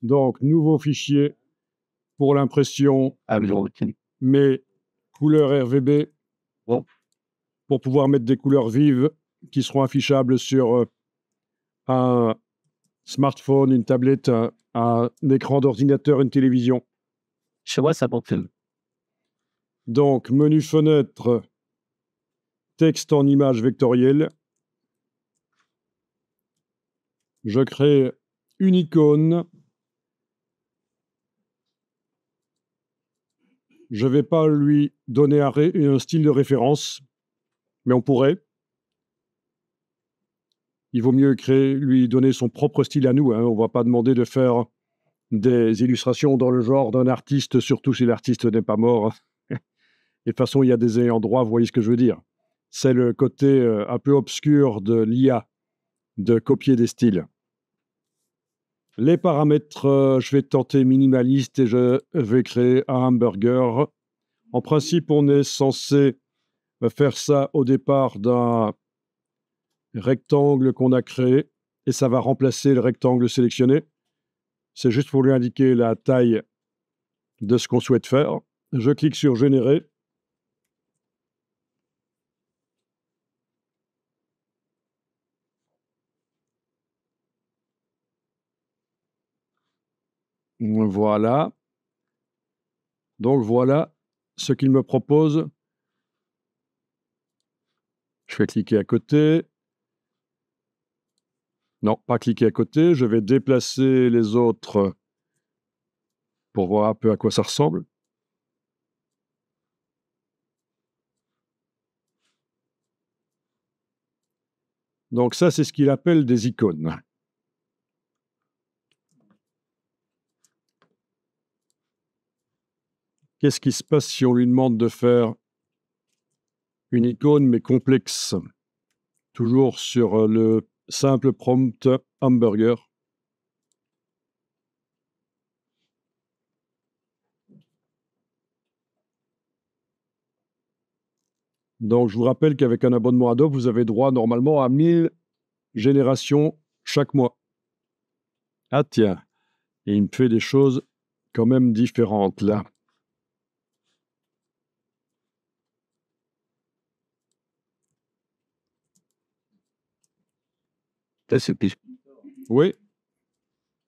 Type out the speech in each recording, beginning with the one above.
Donc, nouveau fichier pour l'impression, mais couleur RGB, pour pouvoir mettre des couleurs vives qui seront affichables sur un smartphone, une tablette, un écran d'ordinateur, une télévision. Je vois ça fonctionne. Donc, menu fenêtre, texte en image vectorielle. Je crée une icône. Je ne vais pas lui donner un style de référence, mais on pourrait. Il vaut mieux lui donner son propre style à nous. Hein. On ne va pas demander de faire des illustrations dans le genre d'un artiste, surtout si l'artiste n'est pas mort. Et de toute façon, il y a des ayants droit, vous voyez ce que je veux dire. C'est le côté un peu obscur de l'IA, de copier des styles. Les paramètres, je vais tenter minimaliste et je vais créer un hamburger. En principe, on est censé faire ça au départ d'un rectangle qu'on a créé et ça va remplacer le rectangle sélectionné. C'est juste pour lui indiquer la taille de ce qu'on souhaite faire. Je clique sur Générer. Voilà. Donc voilà ce qu'il me propose. Je vais cliquer à côté. Non, pas cliquer à côté. Je vais déplacer les autres pour voir un peu à quoi ça ressemble. Donc ça, c'est ce qu'il appelle des icônes. Qu'est-ce qui se passe si on lui demande de faire une icône, mais complexe? Toujours sur le simple prompt hamburger. Donc, je vous rappelle qu'avec un abonnement Adobe, vous avez droit normalement à 1000 générations chaque mois. Ah tiens, et il me fait des choses quand même différentes là. Oui.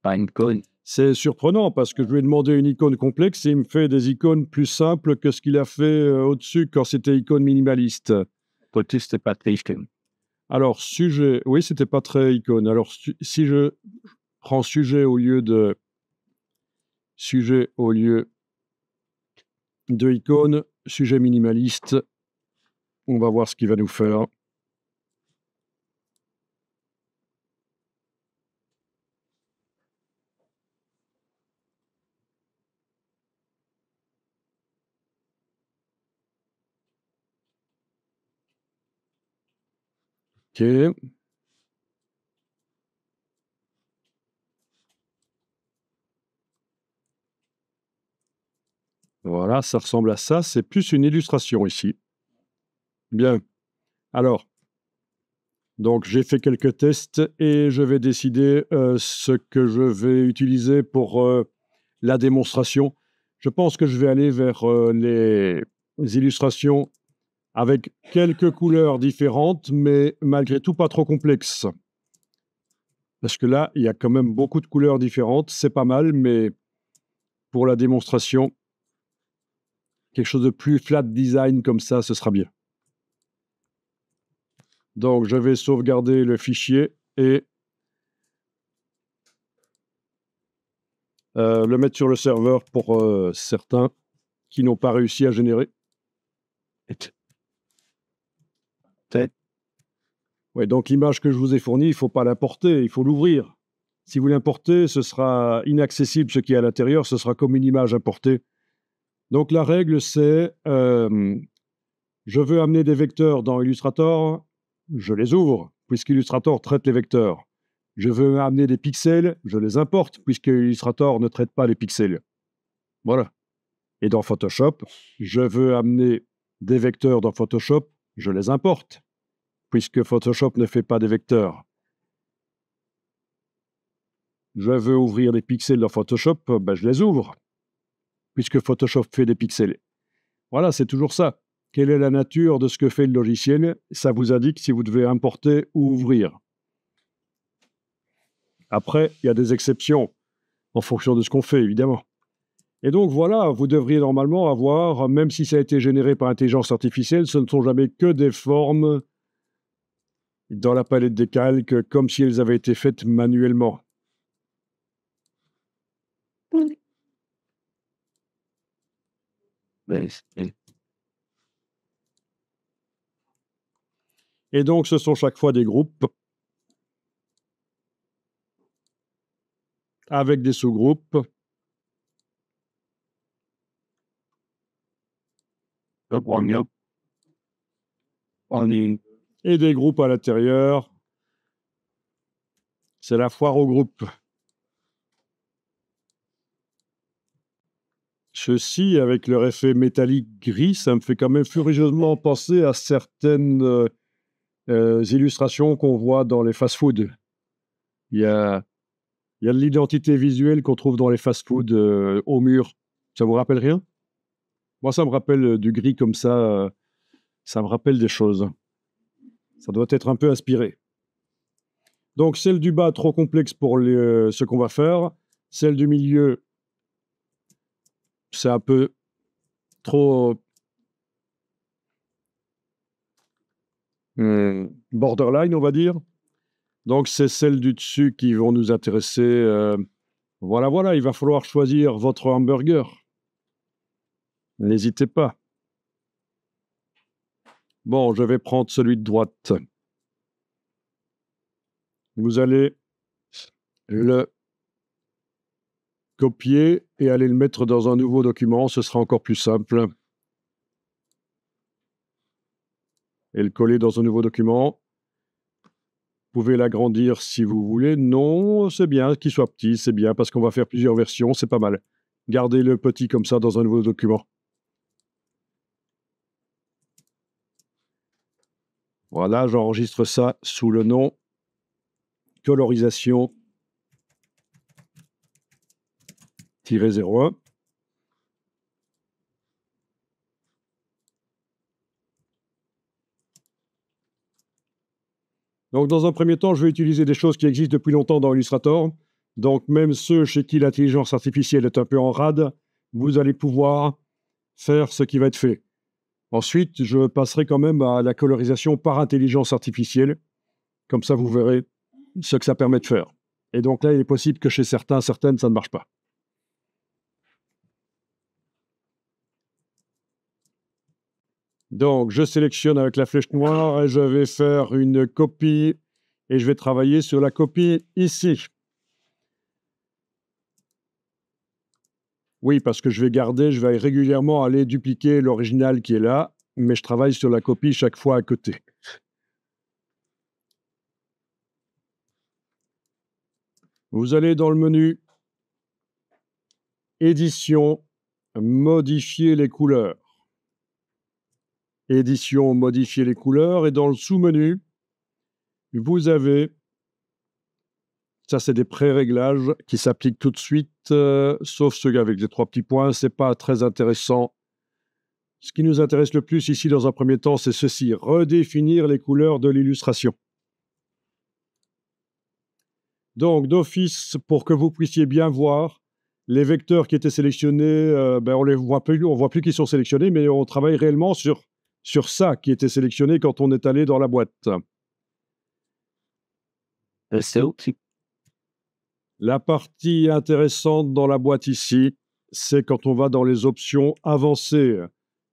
Pas une icône. C'est surprenant parce que je lui ai demandé une icône complexe et il me fait des icônes plus simples que ce qu'il a fait au-dessus quand c'était icône minimaliste. Peut-être c'était pas très icône. Alors, sujet, oui, c'était pas très icône. Alors, si je prends sujet au lieu de icône, sujet minimaliste, on va voir ce qu'il va nous faire. OK. Voilà, ça ressemble à ça. C'est plus une illustration ici. Bien. Alors, donc j'ai fait quelques tests et je vais décider ce que je vais utiliser pour la démonstration. Je pense que je vais aller vers les illustrations avec quelques couleurs différentes, mais malgré tout pas trop complexes. Parce que là, il y a quand même beaucoup de couleurs différentes. C'est pas mal, mais pour la démonstration, quelque chose de plus flat design comme ça, ce sera bien. Donc, je vais sauvegarder le fichier et le mettre sur le serveur pour certains qui n'ont pas réussi à générer. Ouais, donc l'image que je vous ai fournie, il ne faut pas l'importer, il faut l'ouvrir. Si vous l'importez, ce sera inaccessible ce qui est à l'intérieur, ce sera comme une image importée. Donc la règle, c'est je veux amener des vecteurs dans Illustrator, je les ouvre, puisqu'Illustrator traite les vecteurs. Je veux amener des pixels, je les importe, puisque Illustrator ne traite pas les pixels. Voilà. Et dans Photoshop, je veux amener des vecteurs dans Photoshop, je les importe, puisque Photoshop ne fait pas des vecteurs. je veux ouvrir des pixels dans Photoshop, ben, je les ouvre, puisque Photoshop fait des pixels. Voilà, c'est toujours ça. Quelle est la nature de ce que fait le logiciel? Ça vous indique si vous devez importer ou ouvrir. Après, il y a des exceptions en fonction de ce qu'on fait, évidemment. Et donc voilà, vous devriez normalement avoir, même si ça a été généré par intelligence artificielle, ce ne sont jamais que des formes dans la palette des calques, comme si elles avaient été faites manuellement. Mais, Et donc, ce sont chaque fois des groupes avec des sous-groupes on est et des groupes à l'intérieur. C'est la foire aux groupes. Ceci, avec leur effet métallique gris, ça me fait quand même furieusement penser à certaines illustrations qu'on voit dans les fast-foods. Il y a de l'identité visuelle qu'on trouve dans les fast-foods au mur. Ça vous rappelle rien? Moi, ça me rappelle du gris comme ça. Ça me rappelle des choses. Ça doit être un peu inspiré. Donc, celle du bas, trop complexe pour ce qu'on va faire. Celle du milieu, c'est un peu trop borderline, on va dire. Donc, c'est celles du dessus qui vont nous intéresser. Voilà, il va falloir choisir votre hamburger. N'hésitez pas. Bon, je vais prendre celui de droite. Vous allez le copier et aller le mettre dans un nouveau document. Ce sera encore plus simple. Et le coller dans un nouveau document. Vous pouvez l'agrandir si vous voulez. Non, c'est bien qu'il soit petit, c'est bien parce qu'on va faire plusieurs versions, c'est pas mal. Gardez le petit comme ça dans un nouveau document. Voilà, j'enregistre ça sous le nom colorisation-01. Donc, dans un premier temps, je vais utiliser des choses qui existent depuis longtemps dans Illustrator. Donc, même ceux chez qui l'intelligence artificielle est un peu en rade, vous allez pouvoir faire ce qui va être fait. Ensuite, je passerai quand même à la colorisation par intelligence artificielle. Comme ça, vous verrez ce que ça permet de faire. Et donc là, il est possible que chez certaines, ça ne marche pas. Donc, je sélectionne avec la flèche noire et je vais faire une copie et je vais travailler sur la copie ici. Oui, parce que je vais régulièrement aller dupliquer l'original qui est là, mais je travaille sur la copie chaque fois à côté. Vous allez dans le menu Édition, modifier les couleurs. Édition, modifier les couleurs, et dans le sous-menu, vous avez, ça c'est des pré-réglages qui s'appliquent tout de suite, sauf ceux avec les 3 petits points, c'est pas très intéressant. Ce qui nous intéresse le plus ici dans un premier temps, c'est ceci, redéfinir les couleurs de l'illustration. Donc d'office, pour que vous puissiez bien voir, les vecteurs qui étaient sélectionnés, on les voit plus, on voit plus qu'ils sont sélectionnés, mais on travaille réellement sur ça qui était sélectionné quand on est allé dans la boîte. c'est aussi. La partie intéressante dans la boîte ici, c'est quand on va dans les options avancées.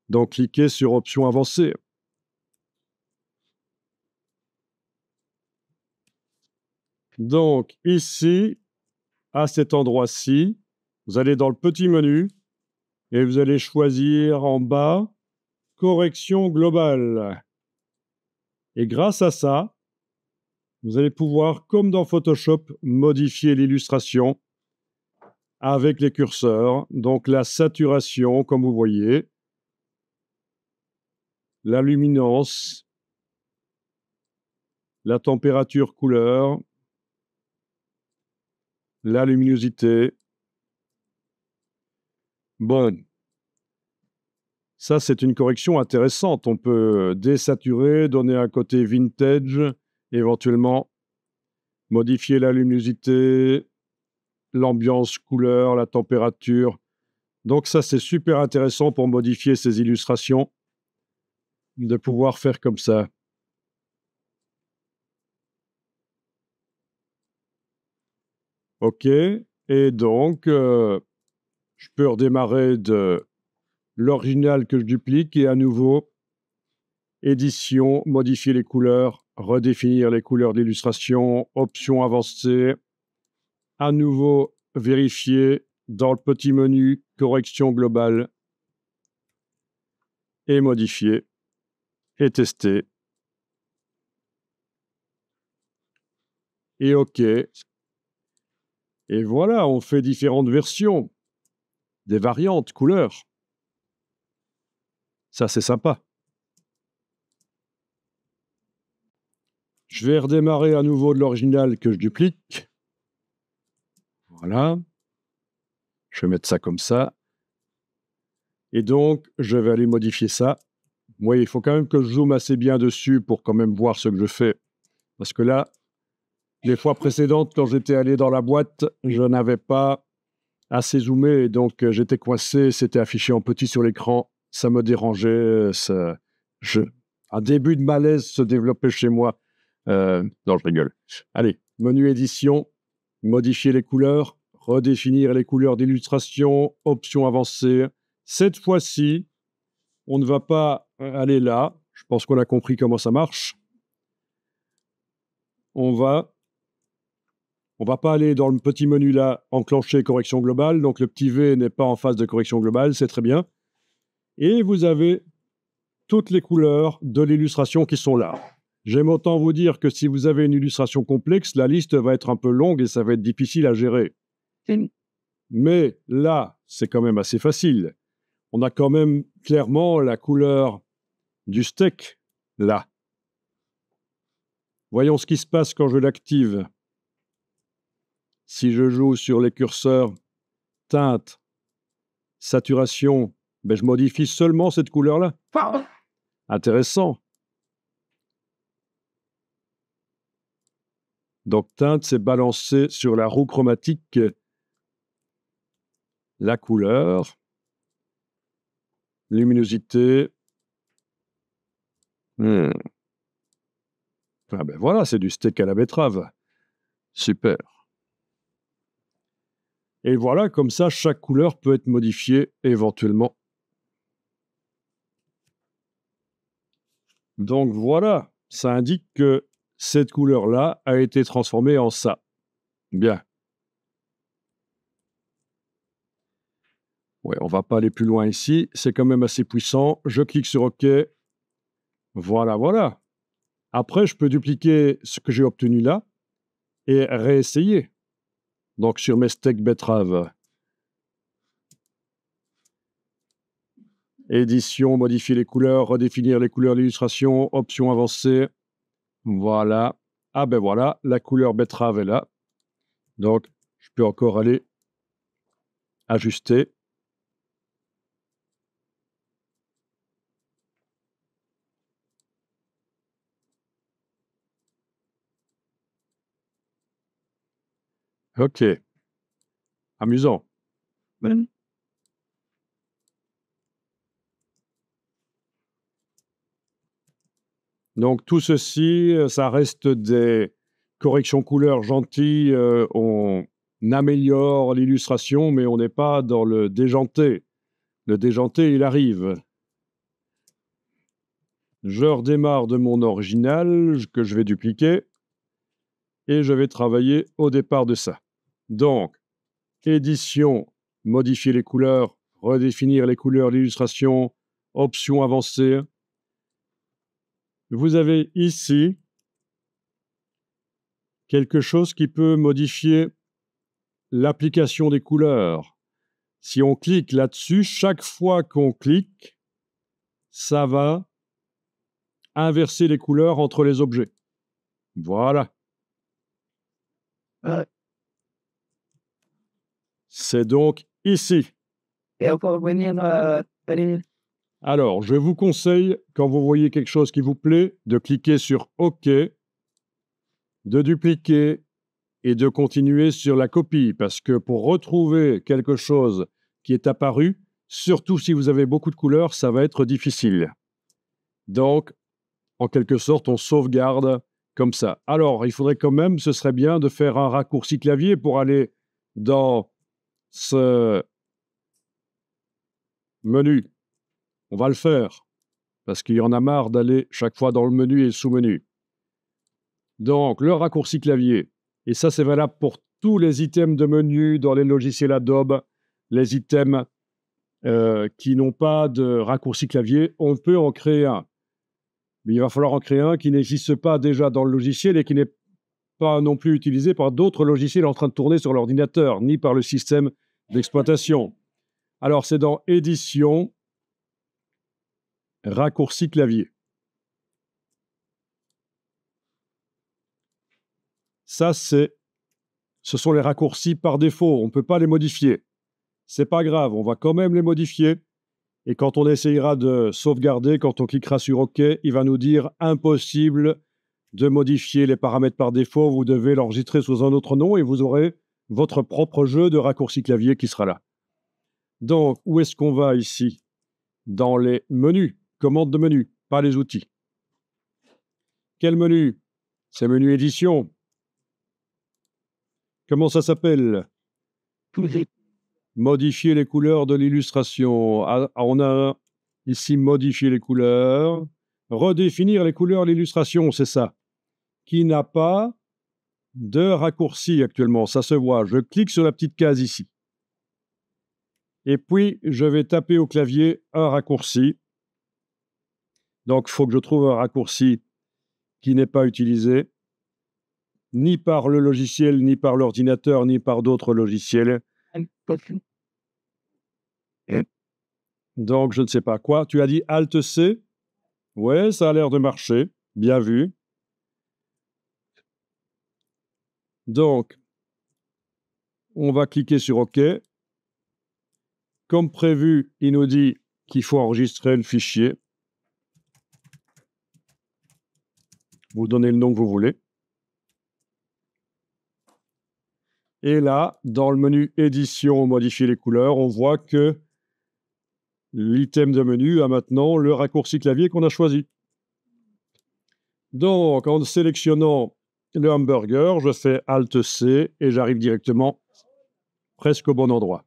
Donc, cliquez sur options avancées. Donc, ici, à cet endroit-ci, vous allez dans le petit menu et vous allez choisir en bas correction globale. Et grâce à ça, vous allez pouvoir, comme dans Photoshop, modifier l'illustration avec les curseurs. Donc, la saturation, comme vous voyez, la luminance, la température couleur, la luminosité. Bonne. Ça, c'est une correction intéressante. On peut désaturer, donner un côté vintage, éventuellement modifier la luminosité, l'ambiance, couleur, la température. Donc ça, c'est super intéressant pour modifier ces illustrations, de pouvoir faire comme ça. OK. Et donc, je peux redémarrer de l'original que je duplique et à nouveau, édition, modifier les couleurs, redéfinir les couleurs d'illustration, options avancées, à nouveau vérifier dans le petit menu correction globale et modifier et tester. Et OK. Et voilà, on fait différentes versions, des variantes, couleurs. Ça, c'est sympa. Je vais redémarrer à nouveau de l'original que je duplique. Voilà. Je vais mettre ça comme ça. Et donc, je vais aller modifier ça. Oui, il faut quand même que je zoome assez bien dessus pour quand même voir ce que je fais. Parce que là, les fois précédentes, quand j'étais allé dans la boîte, je n'avais pas assez zoomé, et donc j'étais coincé, c'était affiché en petit sur l'écran, ça me dérangeait, un début de malaise se développait chez moi. Non, je rigole. Allez, menu édition, modifier les couleurs, redéfinir les couleurs d'illustration, options avancées. Cette fois-ci, on ne va pas aller là, je pense qu'on a compris comment ça marche. On va pas aller dans le petit menu là, enclencher correction globale. Donc le petit V n'est pas en phase de correction globale, c'est très bien. Et vous avez toutes les couleurs de l'illustration qui sont là. J'aime autant vous dire que si vous avez une illustration complexe, la liste va être un peu longue et ça va être difficile à gérer. Mais là, c'est quand même assez facile. On a quand même clairement la couleur du steak là. Voyons ce qui se passe quand je l'active. Si je joue sur les curseurs teinte, saturation, ben je modifie seulement cette couleur-là. Intéressant. Donc teinte, c'est balancer sur la roue chromatique la couleur, luminosité. Ah ben voilà, c'est du steak à la betterave. Super. Et voilà, comme ça, chaque couleur peut être modifiée éventuellement. Donc voilà, ça indique que cette couleur-là a été transformée en ça. Bien. Ouais, on va pas aller plus loin ici, c'est quand même assez puissant. Je clique sur OK. Voilà, voilà. Après, je peux dupliquer ce que j'ai obtenu là et réessayer. Donc sur mes steaks betteraves. Édition, modifier les couleurs, redéfinir les couleurs d'illustration, options avancées. Voilà. Ah ben voilà, la couleur betterave est là. Donc, je peux encore aller ajuster. OK. Amusant. Donc tout ceci, ça reste des corrections couleurs gentilles. On améliore l'illustration, mais on n'est pas dans le déjanté. Le déjanté, il arrive. Je redémarre de mon original que je vais dupliquer et je vais travailler au départ de ça. Donc, édition, modifier les couleurs, redéfinir les couleurs d'illustration, options avancées. Vous avez ici quelque chose qui peut modifier l'application des couleurs. Si on clique là-dessus, chaque fois qu'on clique, ça va inverser les couleurs entre les objets. Voilà. C'est donc ici. Alors, je vous conseille, quand vous voyez quelque chose qui vous plaît, de cliquer sur OK, de dupliquer et de continuer sur la copie, parce que pour retrouver quelque chose qui est apparu, surtout si vous avez beaucoup de couleurs, ça va être difficile. Donc, en quelque sorte, on sauvegarde comme ça. Alors, il faudrait quand même, ce serait bien de faire un raccourci clavier pour aller dans ce menu. On va le faire, parce qu'il y en a marre d'aller chaque fois dans le menu et le sous-menu. Donc, le raccourci clavier, et ça c'est valable pour tous les items de menu dans les logiciels Adobe, les items qui n'ont pas de raccourci clavier, on peut en créer un. Mais il va falloir en créer un qui n'existe pas déjà dans le logiciel et qui n'est pas non plus utilisé par d'autres logiciels en train de tourner sur l'ordinateur, ni par le système d'exploitation. Alors, c'est dans Édition, Raccourci clavier. Ça, ce sont les raccourcis par défaut. On ne peut pas les modifier. C'est pas grave, on va quand même les modifier. Et quand on essayera de sauvegarder, quand on cliquera sur OK, il va nous dire impossible de modifier les paramètres par défaut. Vous devez l'enregistrer sous un autre nom et vous aurez votre propre jeu de raccourcis clavier qui sera là. Donc, où est-ce qu'on va ici? Dans les menus, commandes de menu, pas les outils. Quel menu? C'est menu édition. Comment ça s'appelle? Modifier les couleurs de l'illustration. Ah, on a ici modifier les couleurs. Redéfinir les couleurs de l'illustration, c'est ça. Qui n'a pas de raccourci actuellement. Ça se voit. Je clique sur la petite case ici. Et puis, je vais taper au clavier un raccourci. Donc, il faut que je trouve un raccourci qui n'est pas utilisé, ni par le logiciel, ni par l'ordinateur, ni par d'autres logiciels. Donc, je ne sais pas quoi. Tu as dit Alt-C? Ouais, ça a l'air de marcher. Bien vu. Donc, on va cliquer sur OK. Comme prévu, il nous dit qu'il faut enregistrer le fichier. Vous donnez le nom que vous voulez. Et là, dans le menu Édition, modifier les couleurs, on voit que l'item de menu a maintenant le raccourci clavier qu'on a choisi. Donc, en sélectionnant le hamburger, je fais Alt-C et j'arrive directement presque au bon endroit.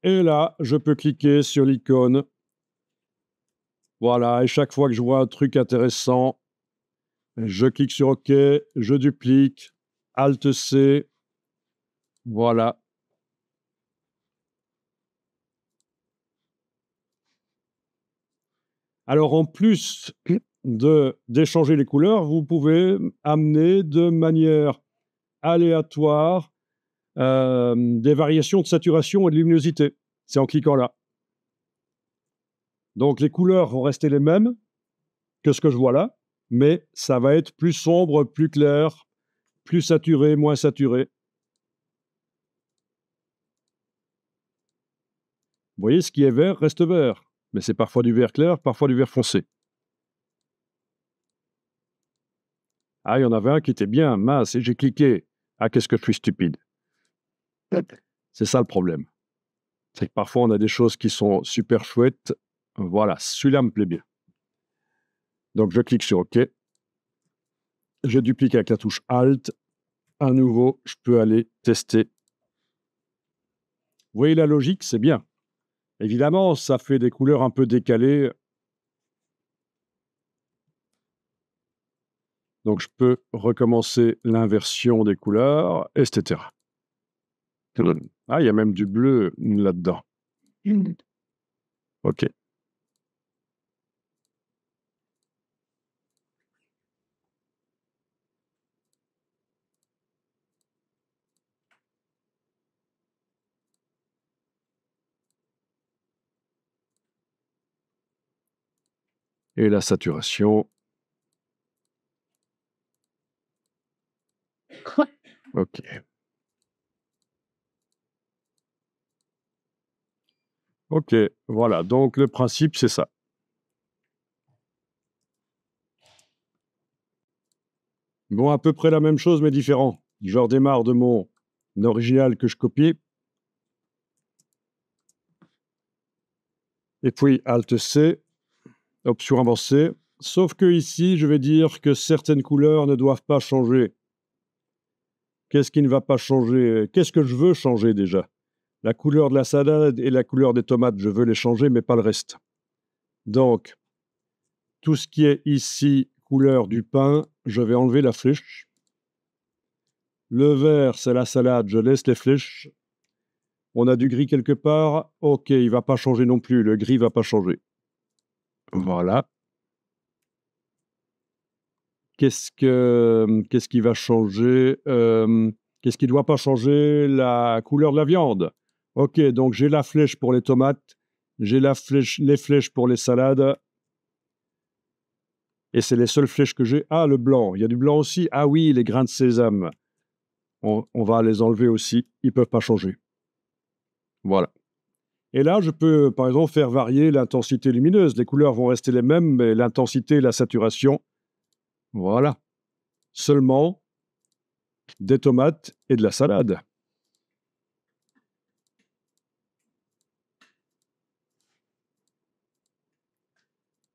Et là, je peux cliquer sur l'icône. Voilà, et chaque fois que je vois un truc intéressant, je clique sur OK, je duplique, Alt-C, voilà. Alors, en plus d'échanger les couleurs, vous pouvez amener de manière aléatoire des variations de saturation et de luminosité. C'est en cliquant là. Donc, les couleurs vont rester les mêmes que ce que je vois là, mais ça va être plus sombre, plus clair, plus saturé, moins saturé. Vous voyez, ce qui est vert reste vert, mais c'est parfois du vert clair, parfois du vert foncé. Ah, il y en avait un qui était bien, mince, et j'ai cliqué. Ah, qu'est-ce que je suis stupide. C'est ça le problème. C'est que parfois, on a des choses qui sont super chouettes. Voilà, celui-là me plaît bien. Donc, je clique sur OK. Je duplique avec la touche Alt. À nouveau, je peux aller tester. Vous voyez la logique, c'est bien. Évidemment, ça fait des couleurs un peu décalées. Donc, je peux recommencer l'inversion des couleurs, etc. Ah, il y a même du bleu là-dedans. OK. Et la saturation. OK. Ok, voilà. Donc, le principe, c'est ça. Bon, à peu près la même chose, mais différent. Je redémarre de mon original que je copie. Et puis, Alt-C, option avancée. Sauf que ici, je vais dire que certaines couleurs ne doivent pas changer. Qu'est-ce qui ne va pas changer? Qu'est-ce que je veux changer déjà? La couleur de la salade et la couleur des tomates, je veux les changer, mais pas le reste. Donc, tout ce qui est ici, couleur du pain, je vais enlever la flèche. Le vert, c'est la salade, je laisse les flèches. On a du gris quelque part. Ok, il ne va pas changer non plus. Le gris ne va pas changer. Voilà. Qu'est-ce qui va changer? Qu'est-ce qui ne doit pas changer? La couleur de la viande. Ok, donc j'ai la flèche pour les tomates. J'ai les flèches pour les salades. Et c'est les seules flèches que j'ai. Ah, le blanc. Il y a du blanc aussi. Ah oui, les grains de sésame. On va les enlever aussi. Ils ne peuvent pas changer. Voilà. Et là, je peux, par exemple, faire varier l'intensité lumineuse. Les couleurs vont rester les mêmes, mais l'intensité et la saturation, voilà. Seulement des tomates et de la salade.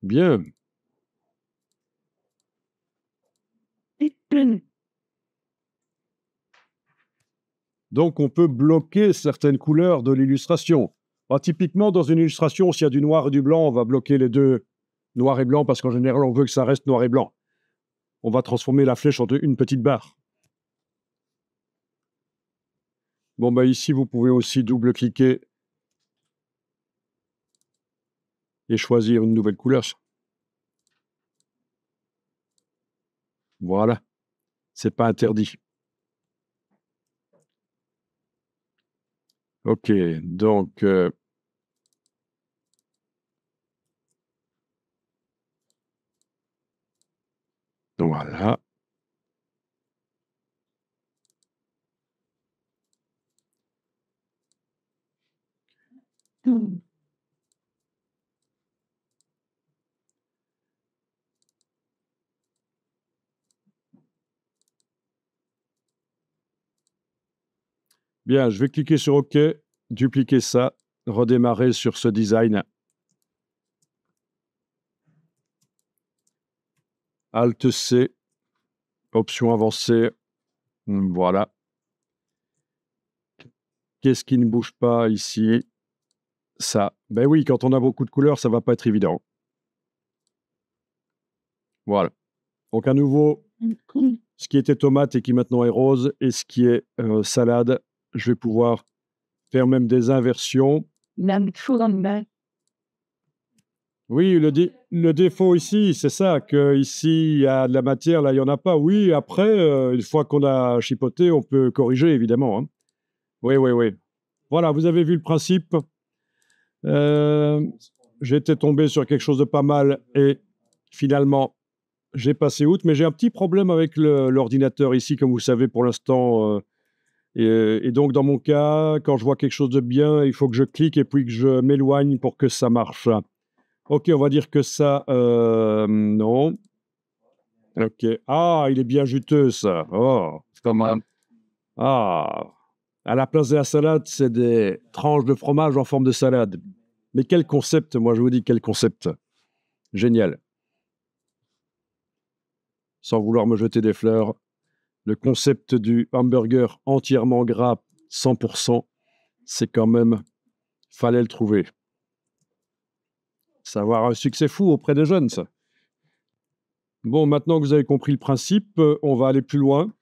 Bien. Donc, on peut bloquer certaines couleurs de l'illustration. Typiquement, dans une illustration, s'il y a du noir et du blanc, on va bloquer les deux, noir et blanc, parce qu'en général, on veut que ça reste noir et blanc. On va transformer la flèche en une petite barre. Bon, bah ici, vous pouvez aussi double-cliquer et choisir une nouvelle couleur. Voilà. C'est pas interdit. Ok, donc voilà. Bien, je vais cliquer sur OK, dupliquer ça, redémarrer sur ce design. Alt-C, option avancée. Voilà. Qu'est-ce qui ne bouge pas ici? Ça. Ben oui, quand on a beaucoup de couleurs, ça ne va pas être évident. Voilà. Donc à nouveau, ce qui était tomate et qui maintenant est rose, et ce qui est salade, je vais pouvoir faire même des inversions. Oui, le défaut ici, c'est ça, qu'ici, il y a de la matière, là, il n'y en a pas. Oui, après, une fois qu'on a chipoté, on peut corriger, évidemment, hein. Oui, oui, oui. Voilà, vous avez vu le principe. J'étais tombé sur quelque chose de pas mal et finalement, j'ai passé outre, mais j'ai un petit problème avec l'ordinateur ici, comme vous savez, pour l'instant. Et donc, dans mon cas, quand je vois quelque chose de bien, il faut que je clique et puis que je m'éloigne pour que ça marche. Ok, on va dire que ça, non. Ok. Ah, il est bien juteux, ça. Oh. Ah. À la place de la salade, c'est des tranches de fromage en forme de salade. Mais quel concept, moi je vous dis, quel concept. Génial. Sans vouloir me jeter des fleurs, le concept du hamburger entièrement gras, 100%, c'est quand même, fallait le trouver. Ça va avoir un succès fou auprès des jeunes, ça. Bon, maintenant que vous avez compris le principe, on va aller plus loin.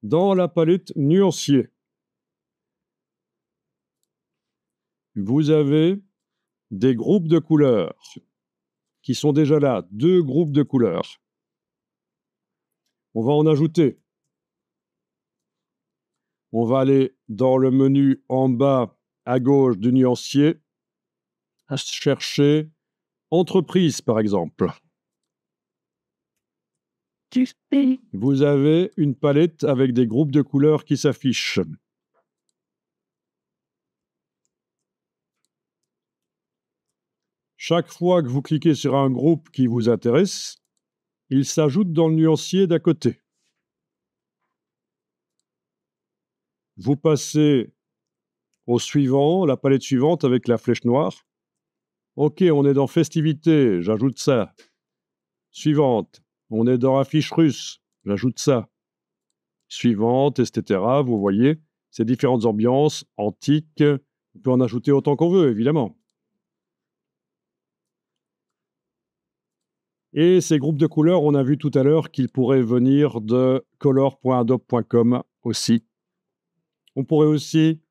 Dans la palette nuancier, vous avez des groupes de couleurs qui sont déjà là, 2 groupes de couleurs. On va en ajouter. On va aller dans le menu en bas à gauche du nuancier, chercher entreprise, par exemple. Vous avez une palette avec des groupes de couleurs qui s'affichent. Chaque fois que vous cliquez sur un groupe qui vous intéresse, il s'ajoute dans le nuancier d'à côté. Vous passez au suivant, la palette suivante avec la flèche noire. OK, on est dans festivité, j'ajoute ça. Suivante, on est dans affiche russe, j'ajoute ça. Suivante, etc. Vous voyez, ces différentes ambiances antiques. On peut en ajouter autant qu'on veut, évidemment. Et ces groupes de couleurs, on a vu tout à l'heure qu'ils pourraient venir de color.adobe.com aussi. On pourrait aussi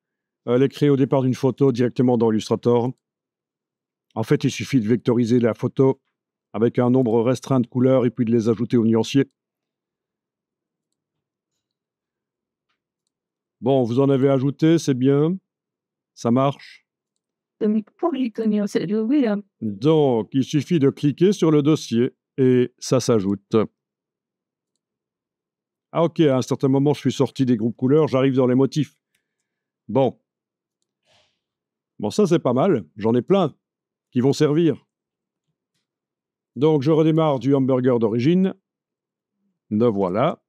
les créer au départ d'une photo directement dans Illustrator. En fait, il suffit de vectoriser la photo avec un nombre restreint de couleurs et puis de les ajouter au nuancier. Bon, vous en avez ajouté, c'est bien. Ça marche. Donc, il suffit de cliquer sur le dossier et ça s'ajoute. Ah ok, à un certain moment, je suis sorti des groupes couleurs, j'arrive dans les motifs. Bon, ça c'est pas mal, j'en ai plein qui vont servir. Donc, je redémarre du hamburger d'origine. Le voilà.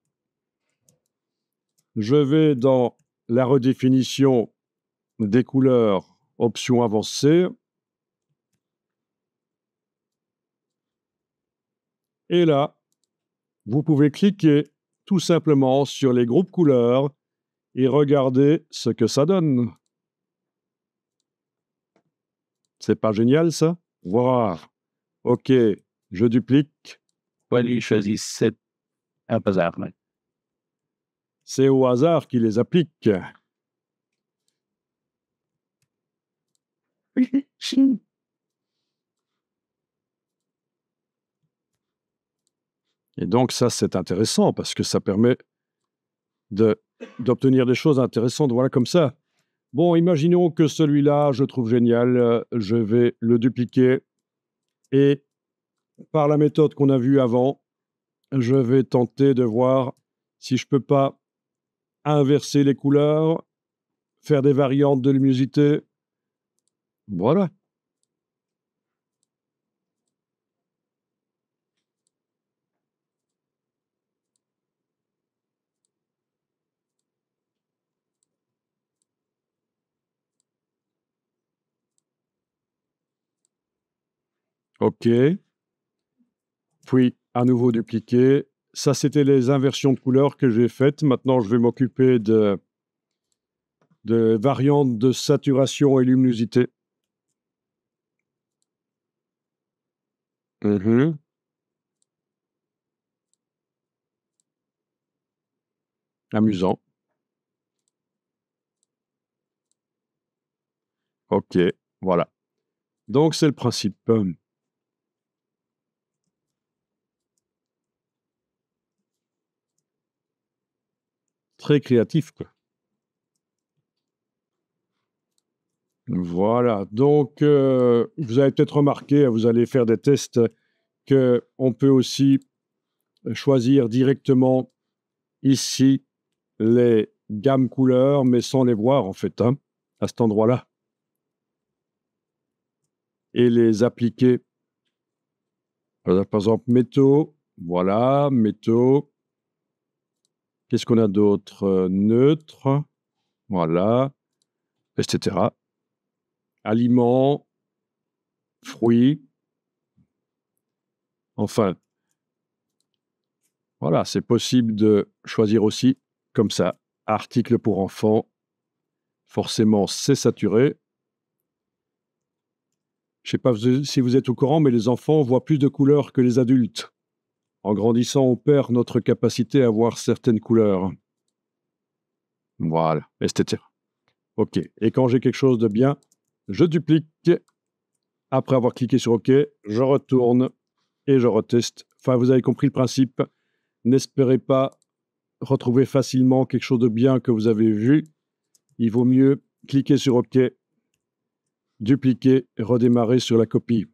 Je vais dans la redéfinition des couleurs, option avancée. Et là, vous pouvez cliquer tout simplement sur les groupes couleurs et regarder ce que ça donne. C'est pas génial, ça? Voilà. OK, je duplique. Voilà, choisissez un bazar. C'est au hasard qui les applique. Et donc ça, c'est intéressant parce que ça permet d'obtenir des choses intéressantes, voilà, comme ça. Bon, imaginons que celui-là, je trouve génial. Je vais le dupliquer et par la méthode qu'on a vue avant, je vais tenter de voir si je peux pas inverser les couleurs, faire des variantes de luminosité. Voilà. OK. Puis, à nouveau dupliquer. Ça, c'était les inversions de couleurs que j'ai faites. Maintenant, je vais m'occuper de variantes de saturation et luminosité. Amusant. OK, voilà. Donc, c'est le principe. Très créatif, quoi. Voilà. Donc, vous avez peut-être remarqué, vous allez faire des tests, qu'on peut aussi choisir directement ici les gammes couleurs, mais sans les voir, en fait, hein, à cet endroit-là. Et les appliquer. Par exemple, métaux. Voilà, métaux. Qu'est-ce qu'on a d'autre? Neutre. Voilà, etc. Aliments, fruits. Enfin, voilà, c'est possible de choisir aussi comme ça. Article pour enfants. Forcément, c'est saturé. Je ne sais pas si vous êtes au courant, mais les enfants voient plus de couleurs que les adultes. En grandissant, on perd notre capacité à voir certaines couleurs. Voilà, etc. OK. Et quand j'ai quelque chose de bien, je duplique. Après avoir cliqué sur OK, je retourne et je reteste. Enfin, vous avez compris le principe. N'espérez pas retrouver facilement quelque chose de bien que vous avez vu. Il vaut mieux cliquer sur OK, dupliquer et redémarrer sur la copie.